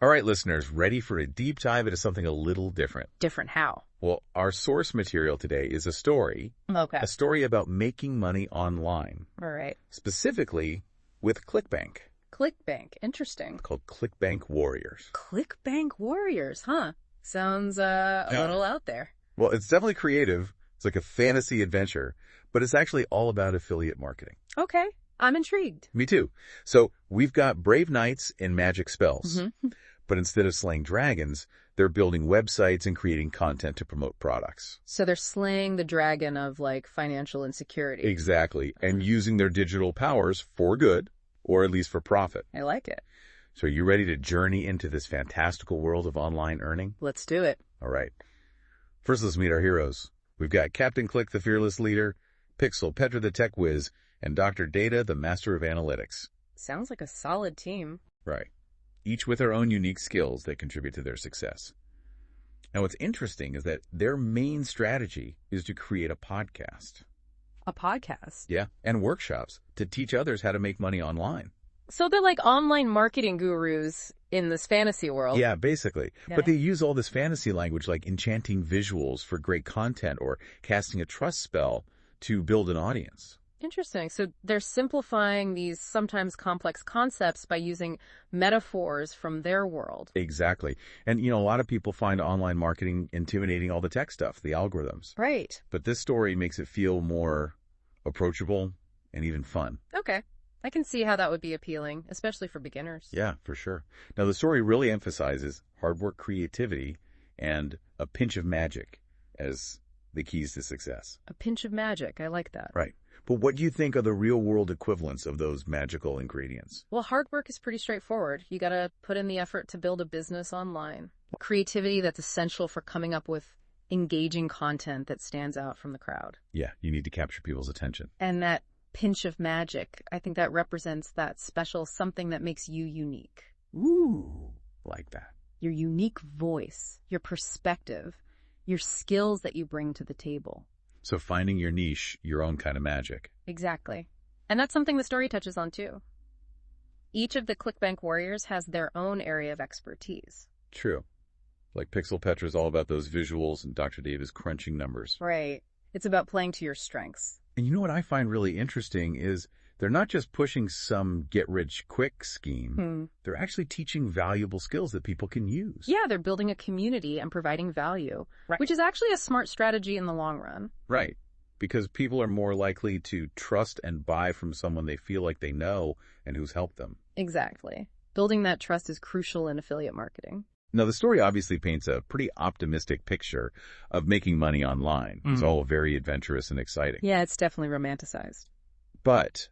All right, listeners, ready for a deep dive into something a little different. Different how? Well, our source material today is a story about making money online. All right. Specifically with Clickbank. Clickbank. Interesting. It's called Clickbank Warriors. Clickbank Warriors, huh? Sounds a little out there. Well, it's definitely creative. It's like a fantasy adventure, but it's actually all about affiliate marketing. Okay. I'm intrigued. Me too. So we've got brave knights in magic spells, but instead of slaying dragons, they're building websites and creating content to promote products. So they're slaying the dragon of, like, financial insecurity. Exactly. And using their digital powers for good, or at least for profit. I like it. So are you ready to journey into this fantastical world of online earning? Let's do it. All right. First, let's meet our heroes. We've got Captain Click, the fearless leader, Pixel, Petra, the tech whiz, and Dr. Data, the master of analytics. Sounds like a solid team. Right. Each with their own unique skills that contribute to their success. Now, what's interesting is that their main strategy is to create a podcast. A podcast? Yeah, and workshops to teach others how to make money online. So they're like online marketing gurus in this fantasy world. Yeah, basically. Okay. But they use all this fantasy language like enchanting visuals for great content or casting a trust spell to build an audience. Interesting. So they're simplifying these sometimes complex concepts by using metaphors from their world. Exactly. And, a lot of people find online marketing intimidating, all the tech stuff, the algorithms. Right. But this story makes it feel more approachable and even fun. Okay. I can see how that would be appealing, especially for beginners. Yeah, for sure. Now, the story really emphasizes hard work, creativity, and a pinch of magic as the keys to success. A pinch of magic. I like that. Right. But what do you think are the real-world equivalents of those magical ingredients? Well, hard work is pretty straightforward. You got to put in the effort to build a business online. Creativity, that's essential for coming up with engaging content that stands out from the crowd. Yeah, you need to capture people's attention. And that pinch of magic, I think that represents that special something that makes you unique. Ooh, like that. Your unique voice, your perspective, your skills that you bring to the table. So finding your niche, your own kind of magic. Exactly. And that's something the story touches on too. Each of the Clickbank Warriors has their own area of expertise. True. Like Pixel Petra is all about those visuals and Dr. Dave is crunching numbers. Right. It's about playing to your strengths. And you know what I find really interesting is they're not just pushing some get-rich-quick scheme. They're actually teaching valuable skills that people can use. Yeah, they're building a community and providing value, which is actually a smart strategy in the long run. Right. Because people are more likely to trust and buy from someone they feel like they know and who's helped them. Exactly. Building that trust is crucial in affiliate marketing. Now, the story obviously paints a pretty optimistic picture of making money online. It's all very adventurous and exciting. Yeah, it's definitely romanticized. But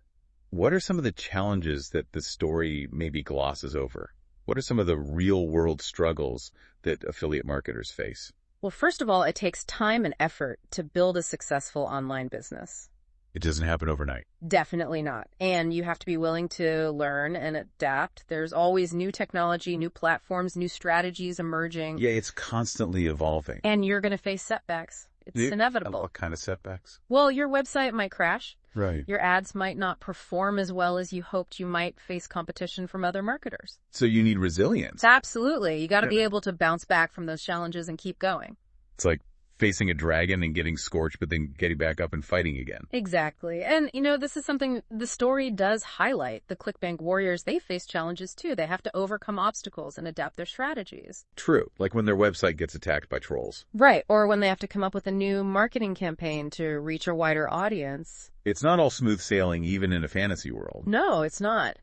what are some of the challenges that the story maybe glosses over? What are some of the real-world struggles that affiliate marketers face? Well, first of all, it takes time and effort to build a successful online business. It doesn't happen overnight. Definitely not. And you have to be willing to learn and adapt. There's always new technology, new platforms, new strategies emerging. Yeah, it's constantly evolving. And you're going to face setbacks. It's inevitable. What kind of setbacks? Well, your website might crash. Right. Your ads might not perform as well as you hoped. You might face competition from other marketers. So you need resilience. Absolutely. You got to be able to bounce back from those challenges and keep going. It's like facing a dragon and getting scorched, but then getting back up and fighting again. Exactly. And, this is something the story does highlight. The Clickbank Warriors, they face challenges too. They have to overcome obstacles and adapt their strategies. True. Like when their website gets attacked by trolls. Right. Or when they have to come up with a new marketing campaign to reach a wider audience. It's not all smooth sailing, even in a fantasy world. No, it's not.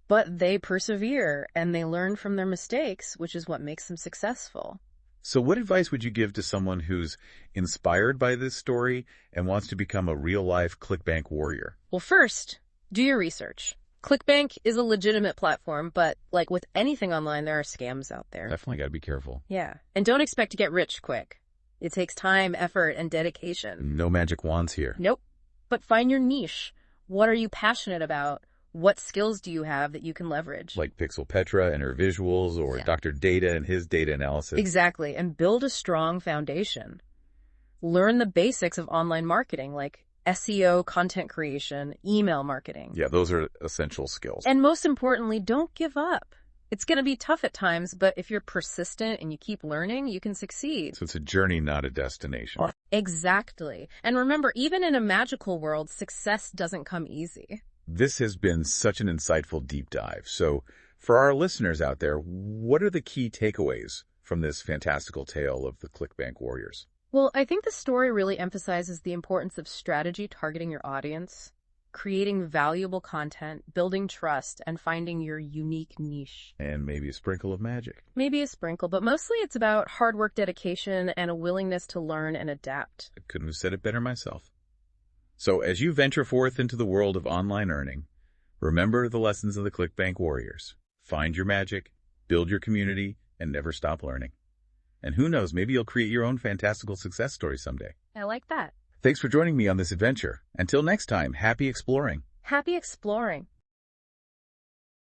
But they persevere and they learn from their mistakes, which is what makes them successful. So what advice would you give to someone who's inspired by this story and wants to become a real-life Clickbank warrior? Well, first, do your research. Clickbank is a legitimate platform, but like with anything online, there are scams out there. Definitely got to be careful. Yeah. And don't expect to get rich quick. It takes time, effort, and dedication. No magic wands here. Nope. But find your niche. What are you passionate about? What skills do you have that you can leverage? Like Pixel Petra and her visuals, or Dr. Data and his data analysis. Exactly. And build a strong foundation. Learn the basics of online marketing, like SEO, content creation, email marketing. Yeah, those are essential skills. And most importantly, don't give up. It's going to be tough at times, but if you're persistent and you keep learning, you can succeed. So it's a journey, not a destination. Exactly. And remember, even in a magical world, success doesn't come easy. This has been such an insightful deep dive. So for our listeners out there, what are the key takeaways from this fantastical tale of the Clickbank Warriors? Well, I think the story really emphasizes the importance of strategy targeting your audience, creating valuable content, building trust, and finding your unique niche. And maybe a sprinkle of magic. Maybe a sprinkle, but mostly it's about hard work, dedication, and a willingness to learn and adapt. I couldn't have said it better myself. So as you venture forth into the world of online earning, remember the lessons of the Clickbank Warriors. Find your magic, build your community, and never stop learning. And who knows, maybe you'll create your own fantastical success story someday. I like that. Thanks for joining me on this adventure. Until next time, happy exploring. Happy exploring.